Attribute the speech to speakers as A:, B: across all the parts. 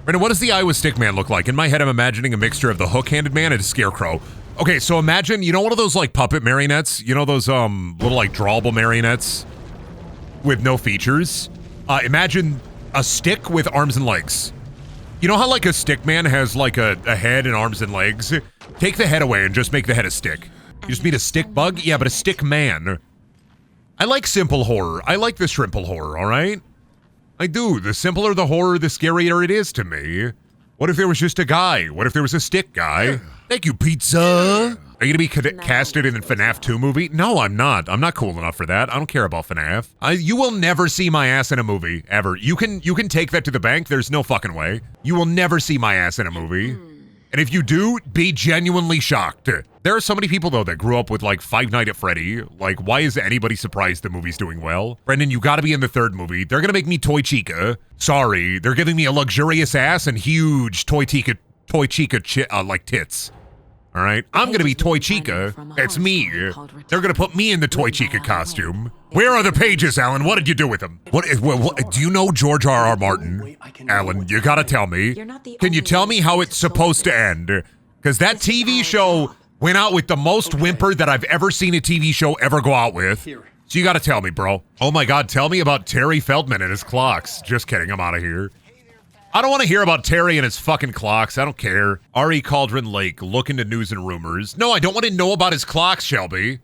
A: Brandon, what does the Iowa stick man look like? In my head, I'm imagining a mixture of the hook-handed man and a scarecrow. Okay, so imagine, you know one of those like puppet marionettes? You know those little like drawable marionettes with no features? Imagine a stick with arms and legs. You know how like a stick man has like a head and arms and legs? Take the head away and just make the head a stick. You just mean a stick bug? Yeah, but a stick man. I like simple horror. I like the shrimple horror, all right? I do. The simpler the horror, the scarier it is to me. What if there was just a guy? What if there was a stick guy? Thank you, pizza. Are you gonna be casted in the FNAF 2 movie? No, I'm not. I'm not cool enough for that. I don't care about FNAF. You will never see my ass in a movie, ever. You can take that to the bank. There's no fucking way. You will never see my ass in a movie. And if you do, be genuinely shocked. There are so many people, though, that grew up with, like, Five Nights at Freddy. Like, why is anybody surprised the movie's doing well? Brendan, you gotta be in the third movie. They're gonna make me Toy Chica. Sorry. They're giving me a luxurious ass and huge Toy Chica, like, tits. All right? I'm gonna be Toy Chica. It's me. They're gonna put me in the Toy Chica costume. Where are the pages, Alan? What did you do with them? What do you know George R.R. Martin? Alan, you gotta tell me. Can you tell me how it's supposed to end? Because that TV show went out with the most whimper that I've ever seen a TV show ever go out with. So you gotta tell me, bro. Oh my God, tell me about Terry Feldman and his clocks. Just kidding, I'm out of here. I don't want to hear about Terry and his fucking clocks. I don't care. R.E. Cauldron Lake, look into news and rumors. No, I don't want to know about his clocks, Shelby.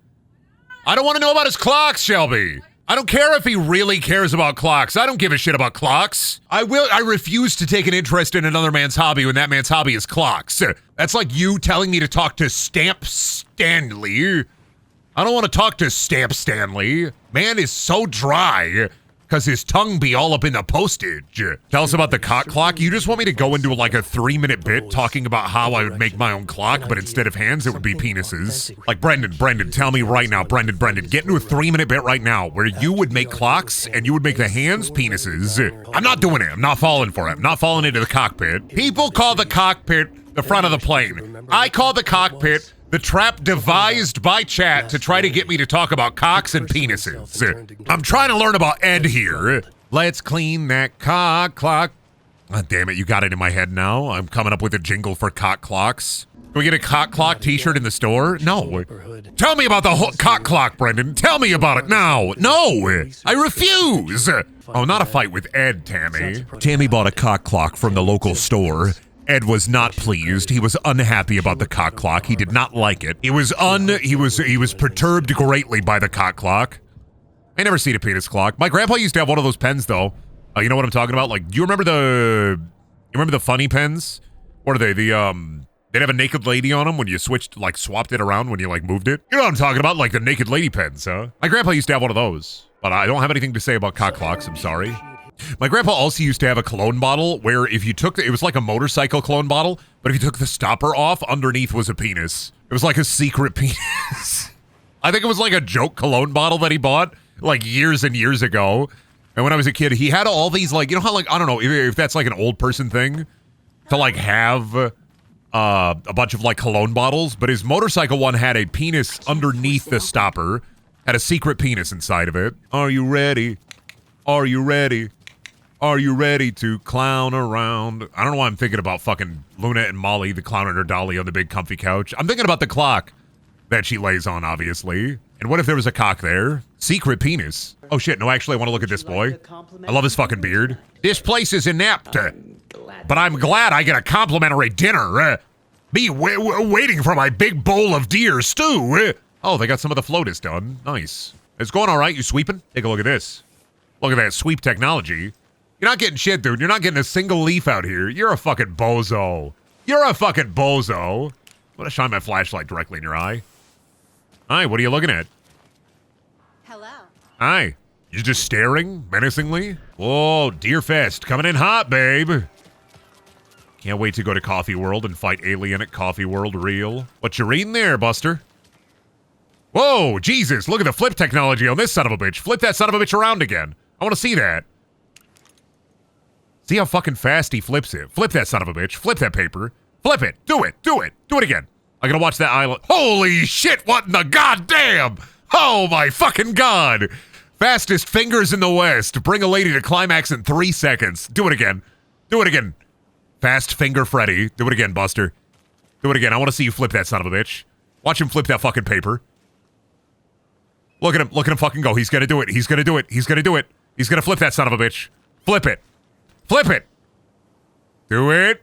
A: I don't want to know about his clocks, Shelby. I don't care if he really cares about clocks. I don't give a shit about clocks. I refuse to take an interest in another man's hobby when that man's hobby is clocks. That's like you telling me to talk to Stamp Stanley. I don't want to talk to Stamp Stanley. Man is so dry. Because his tongue be all up in the postage. Tell us about the cock clock. You just want me to go into like a 3-minute bit talking about how I would make my own clock, but instead of hands, it would be penises. Like, Brendan, tell me right now, Brendan, get into a 3-minute bit right now where you would make clocks and you would make the hands penises. I'm not doing it. I'm not falling for it. I'm not falling into the cockpit. People call the cockpit the front of the plane. I call the cockpit the trap devised by chat to try to get me to talk about cocks and penises. I'm trying to learn about Ed here. Let's clean that cock clock. Oh, damn it, you got it in my head now. I'm coming up with a jingle for cock clocks. Can we get a cock clock t-shirt in the store? No. Tell me about the cock clock, Brendan. Tell me about it now. No, I refuse. Oh, not a fight with Ed, Tammy. Tammy bought a cock clock from the local store. Ed was not pleased. He was unhappy about the cock clock. He did not like it. He was perturbed greatly by the cock clock. I never seen a penis clock. My grandpa used to have one of those pens though. You know what I'm talking about? Like, do you remember the funny pens? What are they? They'd have a naked lady on them when you swapped it around when you like moved it. You know what I'm talking about? Like the naked lady pens, huh? My grandpa used to have one of those, but I don't have anything to say about cock clocks. I'm sorry. My grandpa also used to have a cologne bottle where if you took it was like a motorcycle cologne bottle, but if you took the stopper off, underneath was a penis. It was like a secret penis. I think it was like a joke cologne bottle that he bought like years and years ago. And when I was a kid, he had all these like, you know how like, I don't know if that's like an old person thing to like have a bunch of like cologne bottles, but his motorcycle one had a penis underneath the stopper, had a secret penis inside of it. Are you ready? Are you ready? Are you ready to clown around? I don't know why I'm thinking about fucking Luna and Molly, the clown and her dolly on the big comfy couch. I'm thinking about the clock that she lays on, obviously. And what if there was a cock there? Secret penis. Oh shit, no, actually I want to look at this boy. I love his fucking beard. This place is inept, but I'm glad I get a complimentary dinner. Me waiting for my big bowl of deer stew. Oh, they got some of the floatus done. Nice. It's going all right, you sweeping? Take a look at this. Look at that sweep technology. You're not getting shit, dude. You're not getting a single leaf out here. You're a fucking bozo. You're a fucking bozo. I'm gonna shine my flashlight directly in your eye. Hi, what are you looking at?
B: Hello.
A: Hi. You just staring menacingly? Whoa, Deerfest coming in hot, babe. Can't wait to go to Coffee World and fight Alien at Coffee World real. What you reading there, Buster? Whoa, Jesus, look at the flip technology on this son of a bitch. Flip that son of a bitch around again. I want to see that. See how fucking fast he flips it. Flip that son of a bitch. Flip that paper. Flip it. Do it. Do it. Do it again. I gotta watch that island. Holy shit, what in the goddamn? Oh my fucking god. Fastest fingers in the West. Bring a lady to climax in 3 seconds. Do it again. Do it again. Fast finger Freddy. Do it again, Buster. Do it again. I want to see you flip that son of a bitch. Watch him flip that fucking paper. Look at him. Look at him fucking go. He's gonna do it. He's gonna do it. He's gonna do it. He's gonna flip that son of a bitch. Flip it. Flip it. Do it.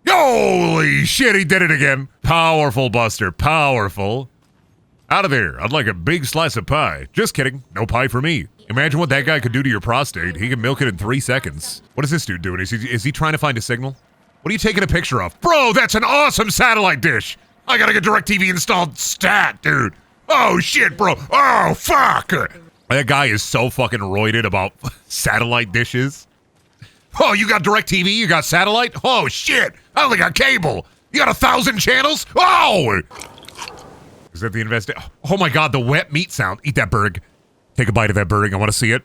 A: Holy shit, he did it again. Powerful, Buster. Powerful. Out of there. I'd like a big slice of pie. Just kidding. No pie for me. Imagine what that guy could do to your prostate. He can milk it in 3 seconds. What is this dude doing? Is he trying to find a signal? What are you taking a picture of? Bro, that's an awesome satellite dish. I gotta get DirecTV installed stat, dude. Oh, shit, bro. Oh, fuck. That guy is so fucking roided about satellite dishes. Oh, you got DirecTV? You got satellite? Oh, shit. I only got cable. You got 1,000 channels? Oh! Is that the oh my god, the wet meat sound. Eat that burg. Take a bite of that burg. I want to see it.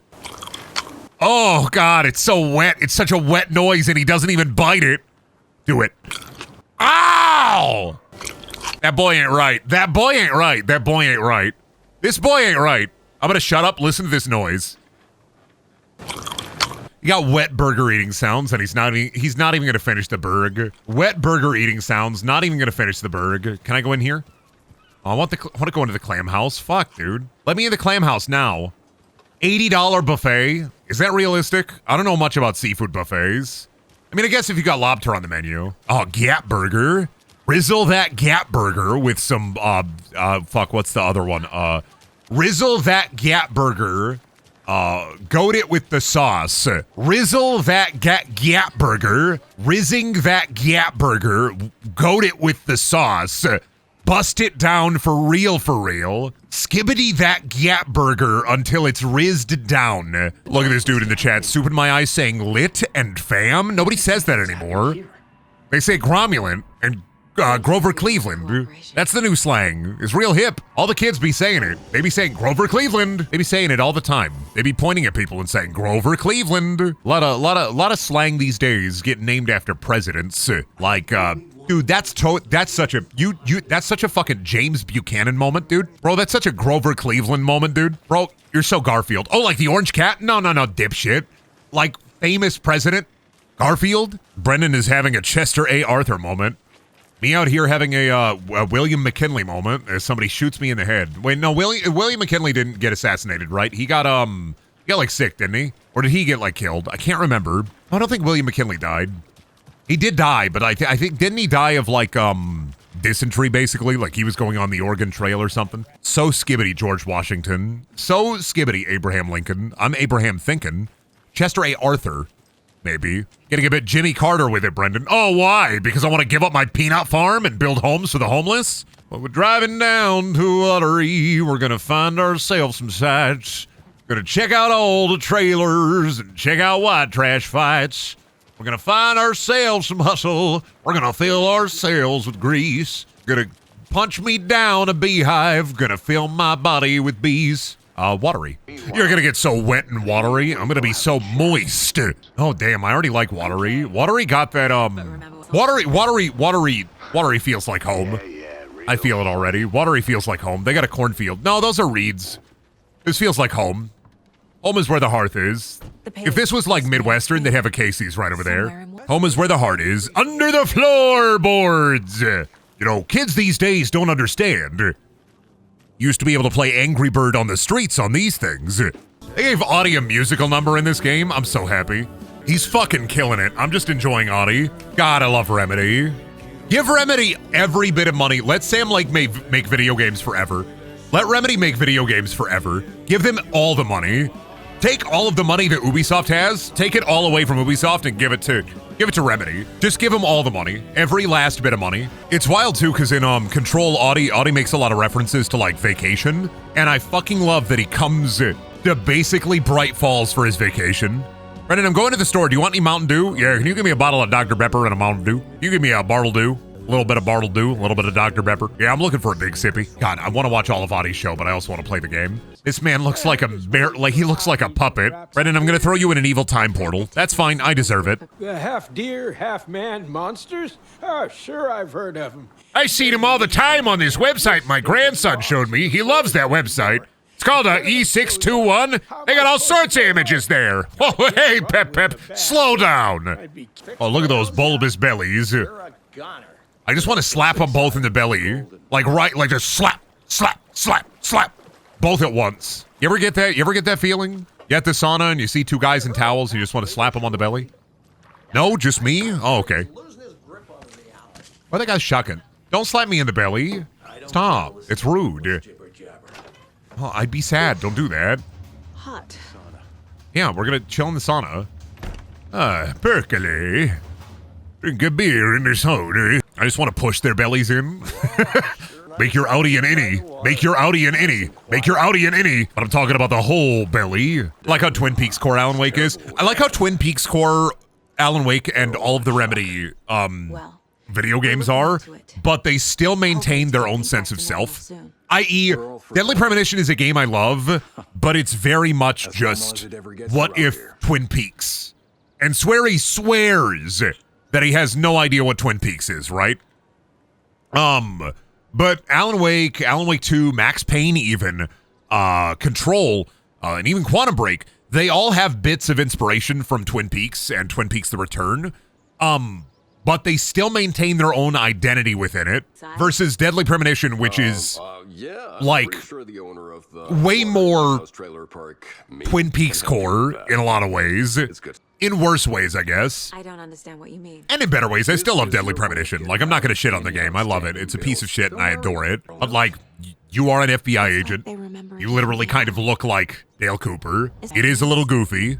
A: Oh god, it's so wet. It's such a wet noise and he doesn't even bite it. Do it. Ow! That boy ain't right. That boy ain't right. That boy ain't right. This boy ain't right. I'm gonna shut up. Listen to this noise. You got wet burger eating sounds and he's not even gonna finish the burg. Wet burger eating sounds, not even gonna finish the burg. Can I go in here? Oh, I want to go into the clam house. Fuck, dude. Let me in the clam house now. $80 buffet. Is that realistic? I don't know much about seafood buffets. I mean, I guess if you got lobster on the menu. Oh, Gap Burger. Rizzle that Gap Burger with some, fuck, what's the other one? Rizzle that Gap Burger. Goat it with the sauce. Rizzle that Gap Burger. Rizzing that Gap Burger. Goat it with the sauce. Bust it down for real. Skibbity that Gap Burger until it's rizzed down. Look at this dude in the chat, soup in my eyes saying lit and fam. Nobody says that anymore. They say Gromulant and Grover Cleveland. That's the new slang. It's real hip. All the kids be saying it. They be saying Grover Cleveland. They be saying it all the time. They be pointing at people and saying Grover Cleveland. A lot of slang these days get named after presidents. Like dude, that's such a fucking James Buchanan moment, dude. Bro, that's such a Grover Cleveland moment, dude. Bro, you're so Garfield. Oh, like the orange cat? No, dipshit. Like famous president Garfield. Brendan is having a Chester A. Arthur moment. Me out here having a William McKinley moment as somebody shoots me in the head. Wait, no, William McKinley didn't get assassinated, right? He got like sick, didn't he? Or did he get like killed? I can't remember. I don't think William McKinley died. He did die, but I think didn't he die of like dysentery basically? Like he was going on the Oregon Trail or something. So skibbity George Washington. So skibbity Abraham Lincoln. I'm Abraham thinking. Chester A. Arthur. Maybe. Getting a bit Jimmy Carter with it, Brendan. Oh, why? Because I want to give up my peanut farm and build homes for the homeless? Well, we're driving down to Uttery. We're going to find ourselves some sights. Going to check out all the trailers and check out white trash fights. We're going to find ourselves some hustle. We're going to fill ourselves with grease. Going to punch me down a beehive. Going to fill my body with bees. Watery. You're gonna get so wet and watery. I'm gonna be so moist. Oh, damn, I already like watery. Watery got that, watery feels like home. I feel it already. Watery feels like home. They got a cornfield. No, those are reeds. This feels like home. Home is where the hearth is. If this was like Midwestern, they'd have a Casey's right over there. Home is where the heart is. Under the floorboards. You know, kids these days don't understand. Used to be able to play Angry Bird on the streets on these things. They gave Audie a musical number in this game. I'm so happy. He's fucking killing it. I'm just enjoying Audie. God, I love Remedy. Give Remedy every bit of money. Let Sam Lake make video games forever. Let Remedy make video games forever. Give them all the money. Take all of the money that Ubisoft has, take it all away from Ubisoft and give it to Remedy. Just give them all the money, every last bit of money. It's wild too, because in Control, Audie makes a lot of references to like vacation, and I fucking love that he comes to basically Bright Falls for his vacation. Brendan, I'm going to the store. Do you want any Mountain Dew? Yeah, can you give me a bottle of Dr. Pepper and a Mountain Dew? You give me a Bartle Dew. A little bit of Bartle Dew, a little bit of Dr. Pepper. Yeah, I'm looking for a big sippy. God, I want to watch all of Adi's show, but I also want to play the game. This man looks like a he looks like a puppet. Brendan, I'm going to throw you in an evil time portal. That's fine, I deserve it.
C: The half deer, half man monsters? Oh, sure, I've heard of them.
A: I see them all the time on this website my grandson showed me. He loves that website. It's called E621. They got all sorts of images there. Oh, hey, Pep, slow down. Oh, look at those bulbous bellies. I just want to slap them both in the belly. Like just slap, slap, slap, slap. Both at once. You ever get that? You ever get that feeling? You at the sauna and you see two guys in towels and you just want to slap them on the belly? No, just me? Oh, okay. Why that guy's shocking? Don't slap me in the belly. Stop. It's rude. Oh, I'd be sad. Don't do that.
B: Hot.
A: Yeah, we're gonna chill in the sauna. Percolate. Drink a beer in the sauna. I just want to push their bellies in. Make your outie an innie. Make your outie an innie. Make your outie an innie. But I'm talking about the whole belly. Like how Twin Peaks core Alan Wake is. I like how Twin Peaks core Alan Wake and all of the Remedy video games are, but they still maintain their own sense of self. I.e., Deadly Premonition is a game I love, but it's very much just what if Twin Peaks. And Swery swears that he has no idea what Twin Peaks is, right? But Alan Wake 2, Max Payne even, Control, and even Quantum Break, they all have bits of inspiration from Twin Peaks and Twin Peaks The Return. But they still maintain their own identity within it, versus Deadly Premonition, which is like way more Twin Peaks core in a lot of ways. In worse ways, I guess.
B: I don't understand what you mean.
A: And in better ways. I still love Deadly Premonition. Like, I'm not going to shit on the game. I love it. It's a piece of shit and I adore it. But like, you are an FBI agent. You literally kind of look like Dale Cooper. It is a little goofy.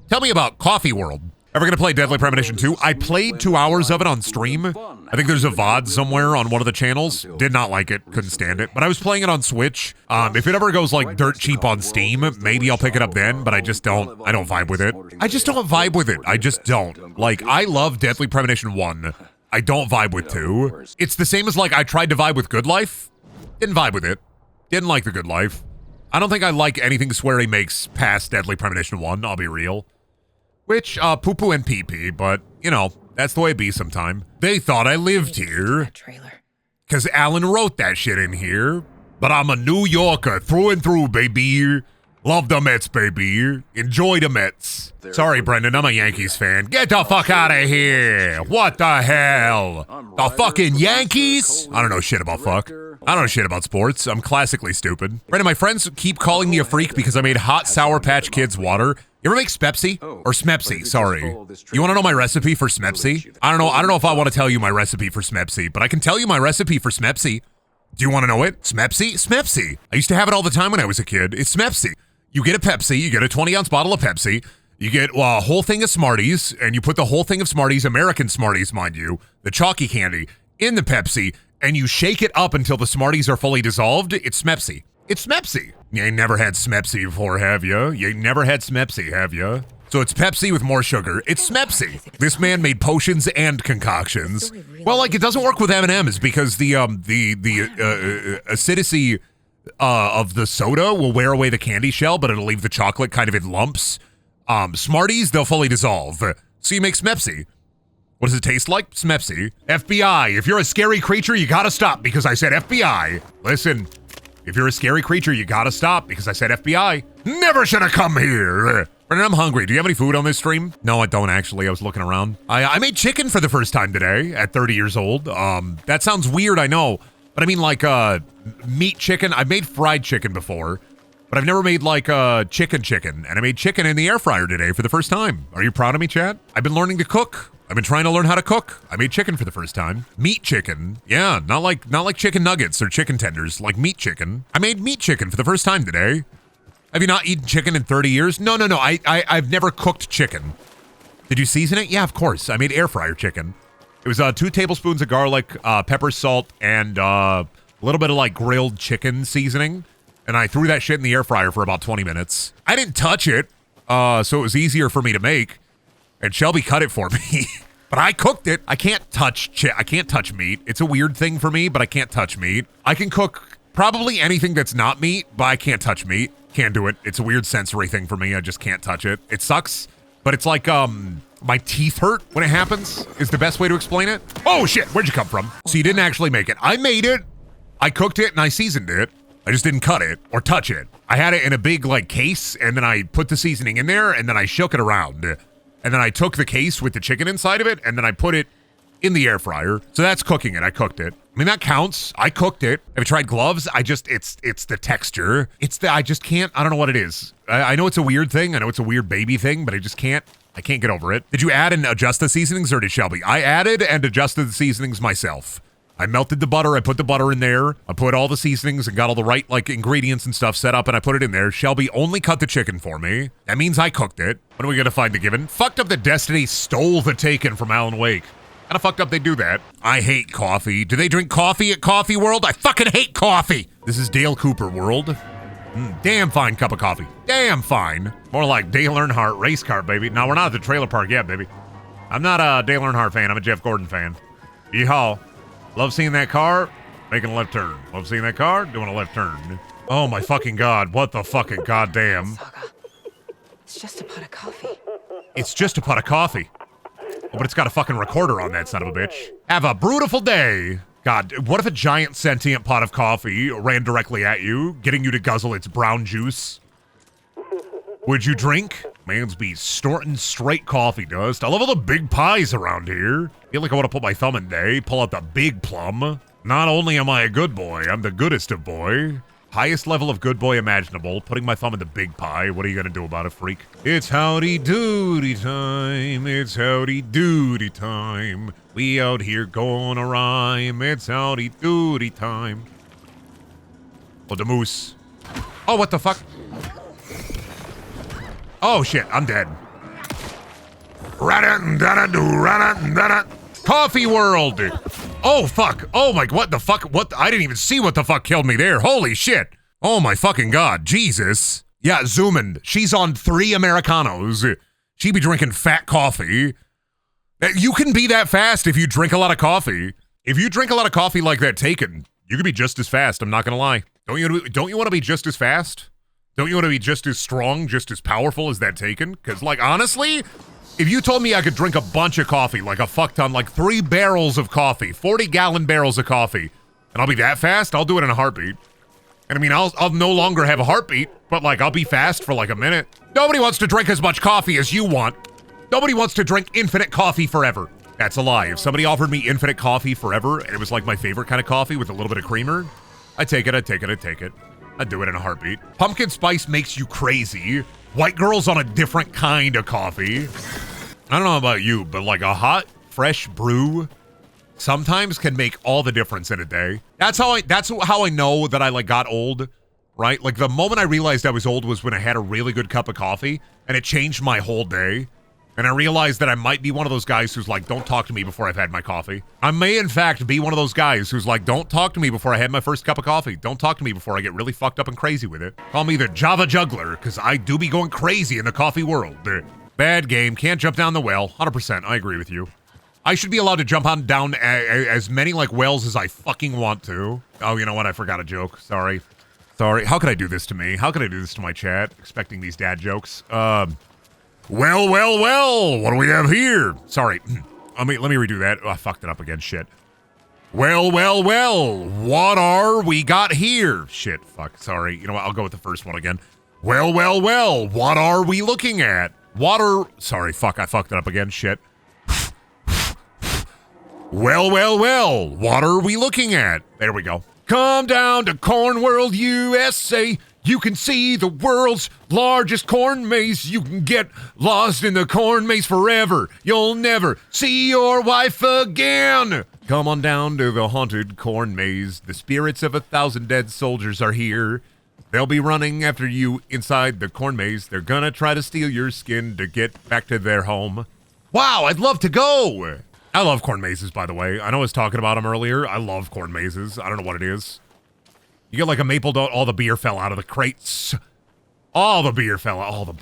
A: Tell me about Coffee World. Ever gonna play Deadly Premonition 2? I played 2 hours of it on stream. I think there's a VOD somewhere on one of the channels. Did not like it, couldn't stand it. But I was playing it on Switch. If it ever goes like dirt cheap on Steam, maybe I'll pick it up then, but I don't vibe with it. I just don't vibe with it. I just don't. Like, I love Deadly Premonition 1. I don't vibe with 2. It's the same as like I tried to vibe with Good Life. Didn't vibe with it. Didn't like the Good Life. I don't think I like anything Swery makes past Deadly Premonition 1, I'll be real. Which, poo-poo and pee-pee, but, you know, that's the way it be sometime. They thought I lived here. Because Alan wrote that shit in here. But I'm a New Yorker through and through, baby. Love the Mets, baby. Enjoy the Mets. Sorry, Brendan, I'm a Yankees fan. Get the fuck out of here. What the hell? The fucking Yankees? I don't know shit about fuck. I don't know shit about sports. I'm classically stupid. Brendan, my friends keep calling me a freak because I made hot Sour Patch Kids water. You ever make Spepsi? Or Smepsi, sorry. You want to know my recipe for Smepsi? I don't know if I want to tell you my recipe for Smepsi, but I can tell you my recipe for Smepsi. Do you want to know it? Smepsi? Smepsi. I used to have it all the time when I was a kid. It's Smepsi. You get a Pepsi, you get a 20-ounce bottle of Pepsi, you get a whole thing of Smarties, and you put the whole thing of Smarties, American Smarties, mind you, the chalky candy, in the Pepsi, and you shake it up until the Smarties are fully dissolved. It's Smepsi. It's Smepsi. You ain't never had Smepsi before, have you? You ain't never had Smepsi, have you? So it's Pepsi with more sugar. It's Smepsi. This man made potions and concoctions. Well, like, it doesn't work with M&M's because the acidity of the soda will wear away the candy shell, but it'll leave the chocolate kind of in lumps. Smarties, they'll fully dissolve. So you make Smepsi. What does it taste like? Smepsi. FBI, if you're a scary creature, you gotta stop because I said FBI. Listen. If you're a scary creature, you gotta stop because I said FBI. Never should have come here. Brendan, I'm hungry. Do you have any food on this stream? No, I don't actually. I was looking around. I made chicken for the first time today at 30 years old. That sounds weird, I know. But I mean like meat chicken. I've made fried chicken before, but I've never made like chicken. And I made chicken in the air fryer today for the first time. Are you proud of me, chat? I've been learning to cook. I've been trying to learn how to cook. I made chicken for the first time. Meat chicken. Yeah, not like chicken nuggets or chicken tenders, like meat chicken. I made meat chicken for the first time today. Have you not eaten chicken in 30 years? No. I've never cooked chicken. Did you season it? Yeah, of course. I made air fryer chicken. It was 2 tablespoons of garlic, pepper, salt, and a little bit of like grilled chicken seasoning. And I threw that shit in the air fryer for about 20 minutes. I didn't touch it, so it was easier for me to make. And Shelby cut it for me. But I cooked it. I can't touch meat. It's a weird thing for me, but I can't touch meat. I can cook probably anything that's not meat, but I can't touch meat. Can't do it. It's a weird sensory thing for me. I just can't touch it. It sucks, but it's like, my teeth hurt when it happens is the best way to explain it. Oh shit, where'd you come from? So you didn't actually make it. I made it. I cooked it and I seasoned it. I just didn't cut it or touch it. I had it in a big like case and then I put the seasoning in there and then I shook it around. And then I took the case with the chicken inside of it and then I put it in the air fryer. So that's cooking it. I cooked it. I mean, that counts. I cooked it. Have you tried gloves? It's the texture. I just can't, I don't know what it is. I know it's a weird thing. I know it's a weird baby thing, but I can't get over it. Did you add and adjust the seasonings or did Shelby? I added and adjusted the seasonings myself. I melted the butter. I put the butter in there. I put all the seasonings and got all the right like ingredients and stuff set up and I put it in there. Shelby only cut the chicken for me. That means I cooked it. When are we gonna find the given? Fucked up that Destiny stole the Taken from Alan Wake. Kinda fucked up they do that. I hate coffee. Do they drink coffee at Coffee World? I fucking hate coffee. This is Dale Cooper World. Damn fine cup of coffee. Damn fine. More like Dale Earnhardt race car, baby. No, we're not at the trailer park yet, baby. I'm not a Dale Earnhardt fan. I'm a Jeff Gordon fan. Yeehaw. Love seeing that car making a left turn. Love seeing that car doing a left turn. Oh my fucking God. What the fucking goddamn.
B: Saga, it's just a pot of coffee.
A: It's just a pot of coffee. Oh, but it's got a fucking recorder on that son of a bitch. Have a brutal day. God, what if a giant sentient pot of coffee ran directly at you, getting you to guzzle its brown juice? Would you drink? Man's be snorting straight coffee dust. I love all the big pies around here. Feel like I want to put my thumb in day, pull out the big plum. Not only am I a good boy, I'm the goodest of boy. Highest level of good boy imaginable, putting my thumb in the big pie. What are you gonna do about it, freak? It's howdy doody time, it's howdy doody time. We out here gonna rhyme, it's howdy doody time. Oh, the moose. Oh, what the fuck? Oh shit, I'm dead. Coffee World! Oh fuck, oh my, what the fuck, what, I didn't even see what the fuck killed me there, holy shit. Oh my fucking God, Jesus. Yeah, Zoomin, she's on 3 Americanos. She be drinking fat coffee. You can be that fast if you drink a lot of coffee. If you drink a lot of coffee like that Taken, you can be just as fast, I'm not gonna lie. Don't you want to be just as fast? Don't you want to be just as strong, just as powerful as that Taken? Because, like, honestly, if you told me I could drink a bunch of coffee, like a fuck ton, like 3 barrels of coffee, 40-gallon barrels of coffee, and I'll be that fast, I'll do it in a heartbeat. And I mean, I'll no longer have a heartbeat, but like, I'll be fast for like a minute. Nobody wants to drink as much coffee as you want. Nobody wants to drink infinite coffee forever. That's a lie. If somebody offered me infinite coffee forever, and it was like my favorite kind of coffee with a little bit of creamer, I'd take it, I'd take it, I'd take it. I'd do it in a heartbeat. Pumpkin spice makes you crazy. White girl's on a different kind of coffee. I don't know about you, but like a hot, fresh brew sometimes can make all the difference in a day. That's how I know that I like got old, right? Like the moment I realized I was old was when I had a really good cup of coffee and it changed my whole day. And I realized that I might be one of those guys who's like, don't talk to me before I've had my coffee. I may, in fact, be one of those guys who's like, don't talk to me before I had my first cup of coffee. Don't talk to me before I get really fucked up and crazy with it. Call me the Java Juggler, because I do be going crazy in the coffee world. Bad game. Can't jump down the well. 100%. I agree with you. I should be allowed to jump on down as many, like, wells as I fucking want to. Oh, you know what? I forgot a joke. Sorry. Sorry. How could I do this to me? How could I do this to my chat? Expecting these dad jokes. Well, what do we have here? Sorry, let me redo that. Oh, I fucked it up again, shit. Well, what are we got here? Shit, fuck, sorry. You know what, I'll go with the first one again. Well, what are we looking at? Sorry, fuck, I fucked it up again, shit. Well, what are we looking at? There we go. Come down to Corn World, USA. You can see the world's largest corn maze. You can get lost in the corn maze forever. You'll never see your wife again. Come on down to the haunted corn maze. The spirits of 1,000 dead soldiers are here. They'll be running after you inside the corn maze. They're gonna try to steal your skin to get back to their home. Wow, I'd love to go. I love corn mazes, by the way. I know I was talking about them earlier. I love corn mazes. I don't know what it is. You get like a maple donut, all the beer fell out of the crates. All the beer fell out of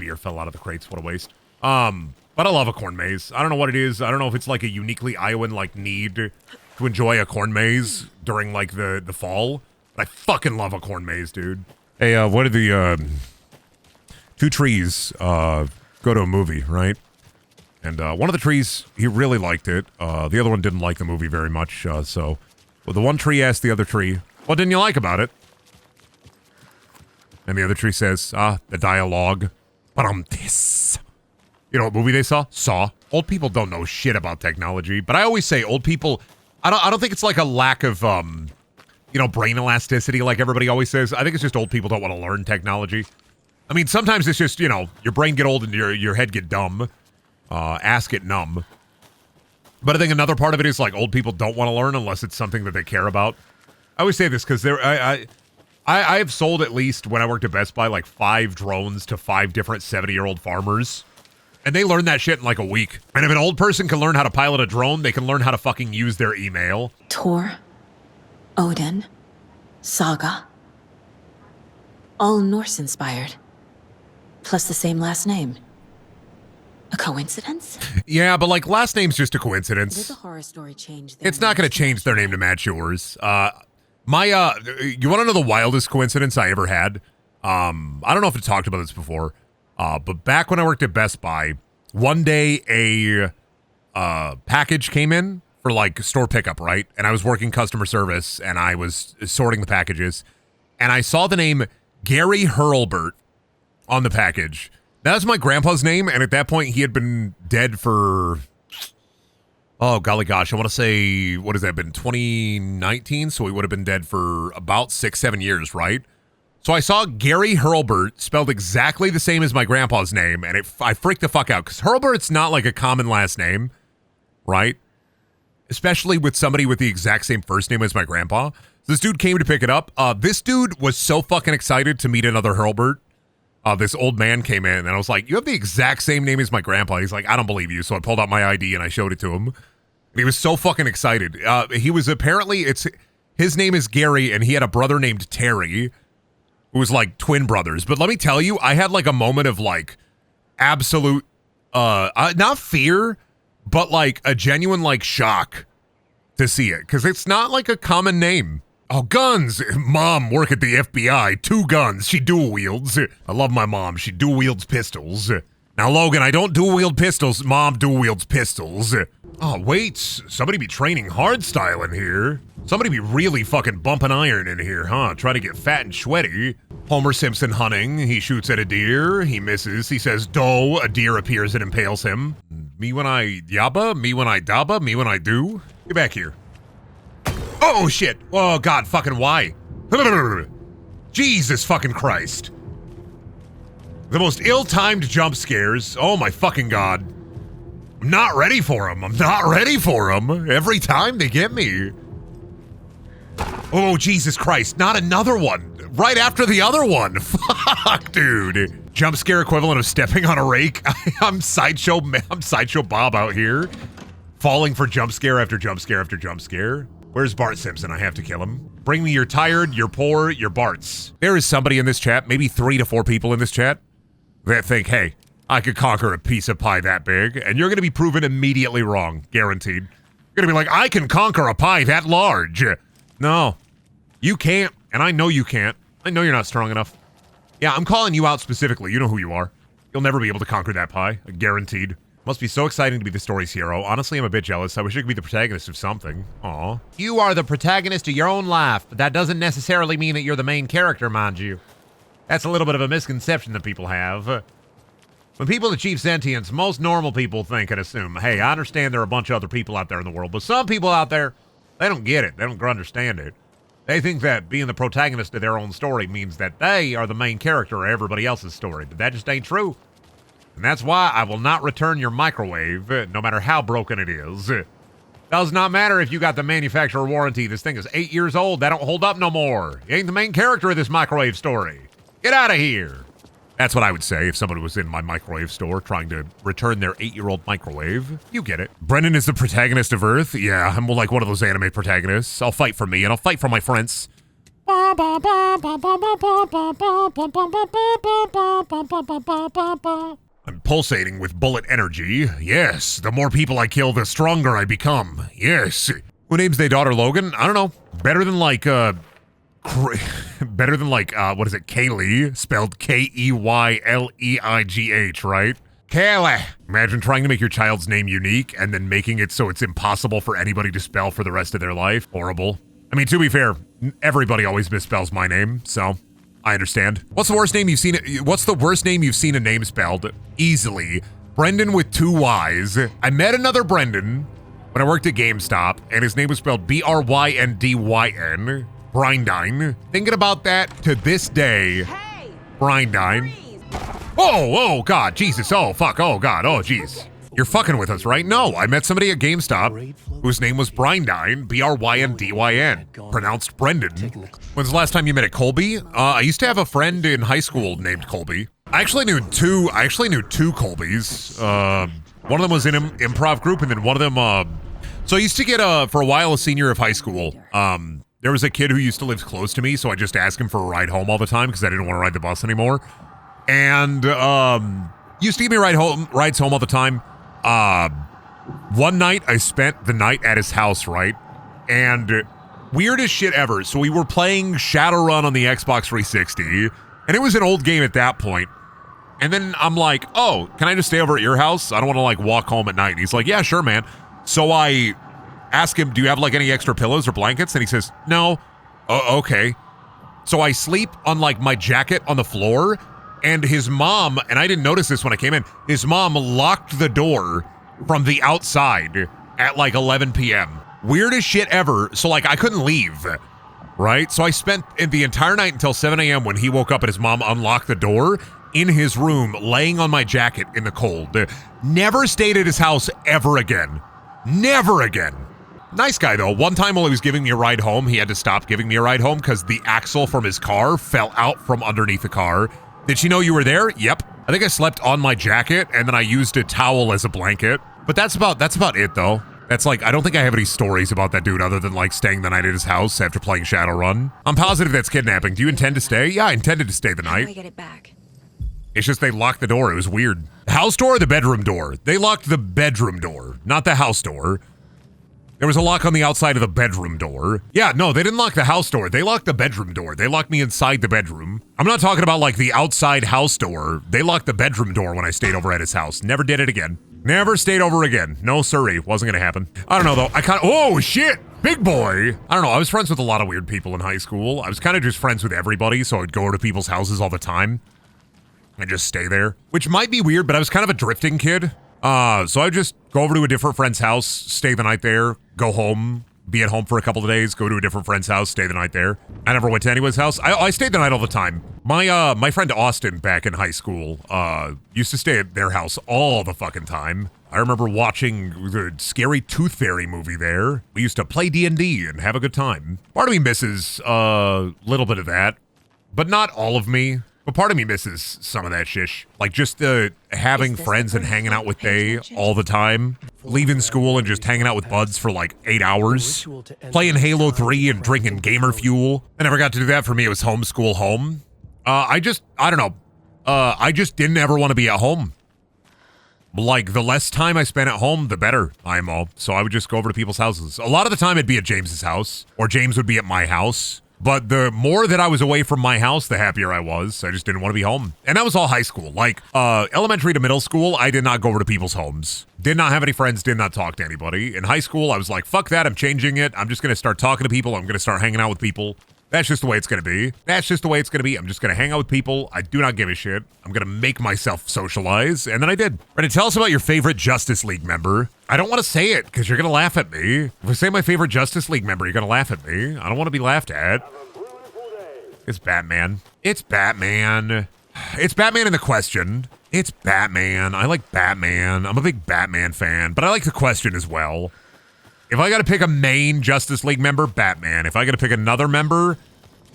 A: the crates. What a waste. But I love a corn maze. I don't know what it is. I don't know if it's like a uniquely Iowan like need to enjoy a corn maze during like the fall. But I fucking love a corn maze, dude. Hey, what did the two trees go to a movie, right? And one of the trees, he really liked it. The other one didn't like the movie very much. So well, the one tree asked the other tree, "What didn't you like about it?" And the other tree says, the dialogue. But this. You know what movie they saw? Saw. Old people don't know shit about technology, but I always say old people, I don't think it's like a lack of, you know, brain elasticity like everybody always says. I think it's just old people don't want to learn technology. I mean, sometimes it's just, you know, your brain get old and your head get dumb, ass get numb. But I think another part of it is like old people don't want to learn unless it's something that they care about. I always say this because I have sold at least, when I worked at Best Buy, like 5 drones to 5 different 70-year-old farmers. And they learn that shit in like a week. And if an old person can learn how to pilot a drone, they can learn how to fucking use their email.
B: Tor, Odin, Saga. All Norse-inspired. Plus the same last name. A coincidence?
A: Yeah, but like last name's just a coincidence.
B: Did the horror story change
A: It's not going to change their name to match yours. You want to know the wildest coincidence I ever had? I don't know if I talked about this before. But back when I worked at Best Buy, one day a package came in for like store pickup, right? And I was working customer service and I was sorting the packages. And I saw the name Gary Hurlbert on the package. That was my grandpa's name. And at that point, he had been dead for, oh, golly gosh, I want to say, what has that been, 2019? So he would have been dead for about 6-7 years, right? So I saw Gary Hurlbert spelled exactly the same as my grandpa's name, and I freaked the fuck out, because Hurlbert's not like a common last name, right? Especially with somebody with the exact same first name as my grandpa. So this dude came to pick it up. This dude was so fucking excited to meet another Hurlbert. This old man came in, and I was like, "You have the exact same name as my grandpa." He's like, "I don't believe you." So I pulled out my ID, and I showed it to him. And he was so fucking excited. He was apparently, his name is Gary, and he had a brother named Terry, who was like twin brothers. But let me tell you, I had like a moment of like absolute, not fear, but like a genuine like shock to see it. Cause it's not like a common name. Oh, guns. Mom work at the FBI. 2 guns. She dual wields. I love my mom. She dual wields pistols. Now, Logan, I don't dual wield pistols. Mom dual wields pistols. Oh, wait. Somebody be training hardstyle in here. Somebody be really fucking bumping iron in here, huh? Try to get fat and sweaty. Homer Simpson hunting. He shoots at a deer. He misses. He says, "Doe." A deer appears and impales him. Me when I yabba. Me when I dabba. Me when I do. Get back here. Oh, shit. Oh, God. Fucking why? Jesus fucking Christ. The most ill-timed jump scares. Oh, my fucking God. I'm not ready for them. I'm not ready for them. Every time they get me. Oh, Jesus Christ. Not another one. Right after the other one. Fuck, dude. Jump scare equivalent of stepping on a rake. I'm Sideshow Bob out here. Falling for jump scare after jump scare after jump scare. Where's Bart Simpson? I have to kill him. Bring me your tired, your poor, your Barts. There is somebody in this chat, maybe 3 to 4 people in this chat, that think, hey, I could conquer a piece of pie that big, and you're going to be proven immediately wrong, guaranteed. You're going to be like, I can conquer a pie that large. No, you can't, and I know you can't. I know you're not strong enough. Yeah, I'm calling you out specifically. You know who you are. You'll never be able to conquer that pie, guaranteed. Must be so exciting to be the story's hero. Honestly, I'm a bit jealous. I wish I could be the protagonist of something. Aw. You are the protagonist of your own life, but that doesn't necessarily mean that you're the main character, mind you. That's a little bit of a misconception that people have. When people achieve sentience, most normal people think and assume, hey, I understand there are a bunch of other people out there in the world, but some people out there, they don't get it. They don't understand it. They think that being the protagonist of their own story means that they are the main character of everybody else's story, but that just ain't true. And that's why I will not return your microwave, no matter how broken it is. Does not matter if you got the manufacturer warranty. This thing is 8 years old. That don't hold up no more. You ain't the main character of this microwave story. Get out of here. That's what I would say if somebody was in my microwave store trying to return their 8-year-old microwave. You get it. Brendan is the protagonist of Earth. Yeah, I'm like one of those anime protagonists. I'll fight for me, and I'll fight for my friends. I'm pulsating with bullet energy. Yes, the more people I kill, the stronger I become. Yes. Who names their daughter Logan? I don't know. Better than like, what is it, Kaylee, spelled Keyleigh, right? Kaylee. Imagine trying to make your child's name unique and then making it so it's impossible for anybody to spell for the rest of their life. Horrible. I mean, to be fair, everybody always misspells my name, so I understand. What's the worst name you've seen? What's the worst name you've seen a name spelled? Easily. Brendan with 2 Y's. I met another Brendan when I worked at GameStop, and his name was spelled Bryndyn. Brendaniel. Thinking about that to this day. Hey, Brendaniel. Oh, God, Jesus, oh, fuck, oh, God, oh, jeez. You're fucking with us, right? No, I met somebody at GameStop whose name was Brendyn, BrynDyn, pronounced Brendan. When's the last time you met at Colby? I used to have a friend in high school named Colby. I actually knew two Colbys. One of them was in an improv group, and then one of them, so I used to get, for a while, a senior of high school. There was a kid who used to live close to me, so I just asked him for a ride home all the time because I didn't want to ride the bus anymore. And, used to give me rides home all the time. One night I spent the night at his house, right? And weirdest shit ever. So we were playing Shadowrun on the Xbox 360, and it was an old game at that point. And then I'm like, oh, can I just stay over at your house? I don't want to like walk home at night. And he's like, yeah, sure, man. So I ask him, do you have like any extra pillows or blankets? And he says, no. Oh, okay. So I sleep on like my jacket on the floor. And his mom, and I didn't notice this when I came in, his mom locked the door from the outside at like 11 p.m. Weirdest shit ever. So like I couldn't leave, right? So I spent the entire night until 7 a.m. when he woke up and his mom unlocked the door in his room, laying on my jacket in the cold. Never stayed at his house ever again. Never again. Nice guy though. One time while he was giving me a ride home, he had to stop giving me a ride home because the axle from his car fell out from underneath the car. Did she know you were there? Yep. I think I slept on my jacket and then I used a towel as a blanket. But that's about it though. That's like, I don't think I have any stories about that dude other than like staying the night at his house after playing Shadowrun. I'm positive that's kidnapping. Do you intend to stay? Yeah, I intended to stay the night.
B: How do I get it back?
A: It's just they locked the door. It was weird. The house door or the bedroom door? They locked the bedroom door, not the house door. There was a lock on the outside of the bedroom door. Yeah, no, they didn't lock the house door. They locked the bedroom door. They locked me inside the bedroom. I'm not talking about like the outside house door. They locked the bedroom door when I stayed over at his house. Never did it again. Never stayed over again. No siree. Wasn't gonna happen. I don't know though. Oh shit, big boy. I don't know. I was friends with a lot of weird people in high school. I was kind of just friends with everybody, so I'd go to people's houses all the time and just stay there, which might be weird, but I was kind of a drifting kid. So I just go over to a different friend's house, stay the night there, go home, be at home for a couple of days, go to a different friend's house, stay the night there. I never went to anyone's house. I stayed the night all the time. My friend Austin back in high school, used to stay at their house all the fucking time. I remember watching the scary Tooth Fairy movie there. We used to play D&D and have a good time. Part of me misses a little bit of that, but not all of me. But part of me misses some of that shish. Like just having friends and hanging out with they all the time. Leaving school and just hanging out with buds for like 8 hours. Playing Halo 3 and drinking gamer fuel. I never got to do that. For me, it was homeschool home. I don't know. I just didn't ever want to be at home. Like, the less time I spent at home, the better IMO. So I would just go over to people's houses. A lot of the time, it'd be at James's house. Or James would be at my house. But the more that I was away from my house, the happier I was. I just didn't want to be home. And that was all high school. Like, elementary to middle school, I did not go over to people's homes. Did not have any friends, did not talk to anybody. In high school, I was like, fuck that, I'm changing it. I'm just going to start talking to people. I'm going to start hanging out with people. That's just the way it's going to be. That's just the way it's going to be. I'm just going to hang out with people. I do not give a shit. I'm going to make myself socialize. And then I did. Ready, tell us about your favorite Justice League member. I don't want to say it because you're going to laugh at me. If I say my favorite Justice League member, you're going to laugh at me. I don't want to be laughed at. It's Batman. It's Batman. It's Batman in the Question. It's Batman. I like Batman. I'm a big Batman fan, but I like the Question as well. If I got to pick a main Justice League member, Batman. If I got to pick another member,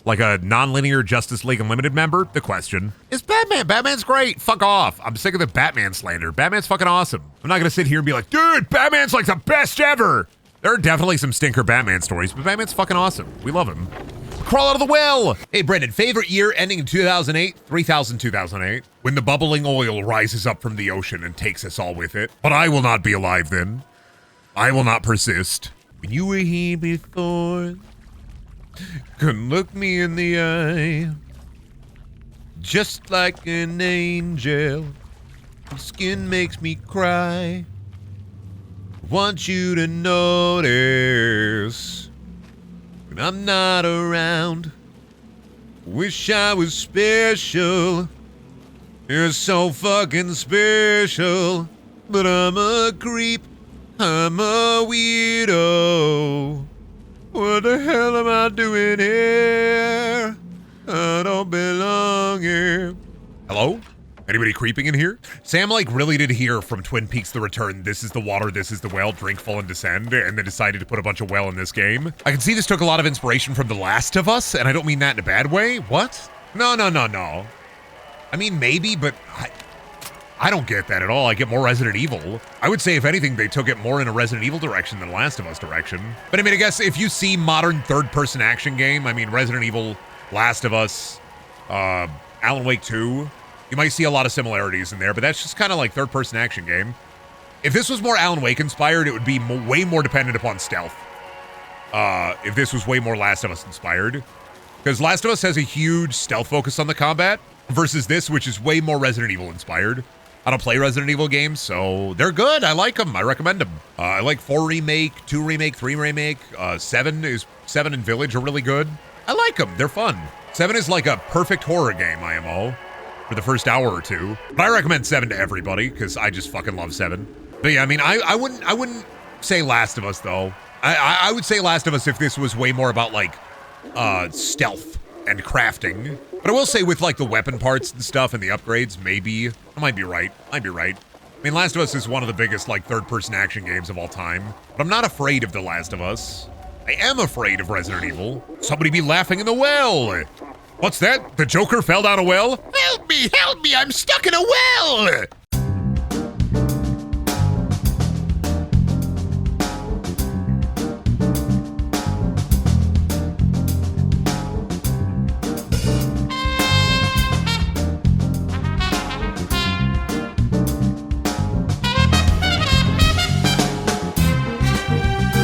A: like a non-linear Justice League Unlimited member, the Question. It's Batman. Batman's great. Fuck off. I'm sick of the Batman slander. Batman's fucking awesome. I'm not going to sit here and be like, dude, Batman's like the best ever. There are definitely some stinker Batman stories, but Batman's fucking awesome. We love him. crawl out of the well. Hey, Brendan, favorite year ending in 2008? 2008. When the bubbling oil rises up from the ocean and takes us all with it. But I will not be alive then. I will not persist. When you were here before, couldn't look me in the eye. Just like an angel, your skin makes me cry. Want you to notice when I'm not around. Wish I was special. You're so fucking special. But I'm a creep. I'm a weirdo. What the hell am I doing here? I don't belong here. Hello? Anybody creeping in here? Sam, like, really did hear from Twin Peaks The Return, this is the water, this is the well, drink, fall, and descend, and then decided to put a bunch of well in this game. I can see this took a lot of inspiration from The Last of Us, and I don't mean that in a bad way. What? No. I mean, maybe, but I don't get that at all. I get more Resident Evil. I would say, if anything, they took it more in a Resident Evil direction than Last of Us direction. But I mean, I guess if you see modern third-person action game, I mean, Resident Evil, Last of Us, Alan Wake 2, you might see a lot of similarities in there, but that's just kind of like third-person action game. If this was more Alan Wake inspired, it would be way more dependent upon stealth. If this was way more Last of Us inspired. Because Last of Us has a huge stealth focus on the combat, versus this, which is way more Resident Evil inspired. I don't play Resident Evil games, so they're good. I like them. I recommend them. I like 4 Remake, 2 Remake, 3 Remake. 7 and Village are really good. I like them. They're fun. 7 is like a perfect horror game, IMO. For the first hour or two. But I recommend 7 to everybody, because I just fucking love 7. But yeah, I mean, I wouldn't say Last of Us, though. I would say Last of Us if this was way more about, like, stealth and crafting. But I will say with, like, the weapon parts and stuff and the upgrades, maybe. I might be right. I mean, Last of Us is one of the biggest, like, third-person action games of all time. But I'm not afraid of The Last of Us. I am afraid of Resident Evil. Somebody be laughing in the well. What's that? The Joker fell down a well? Help me, I'm stuck in a well!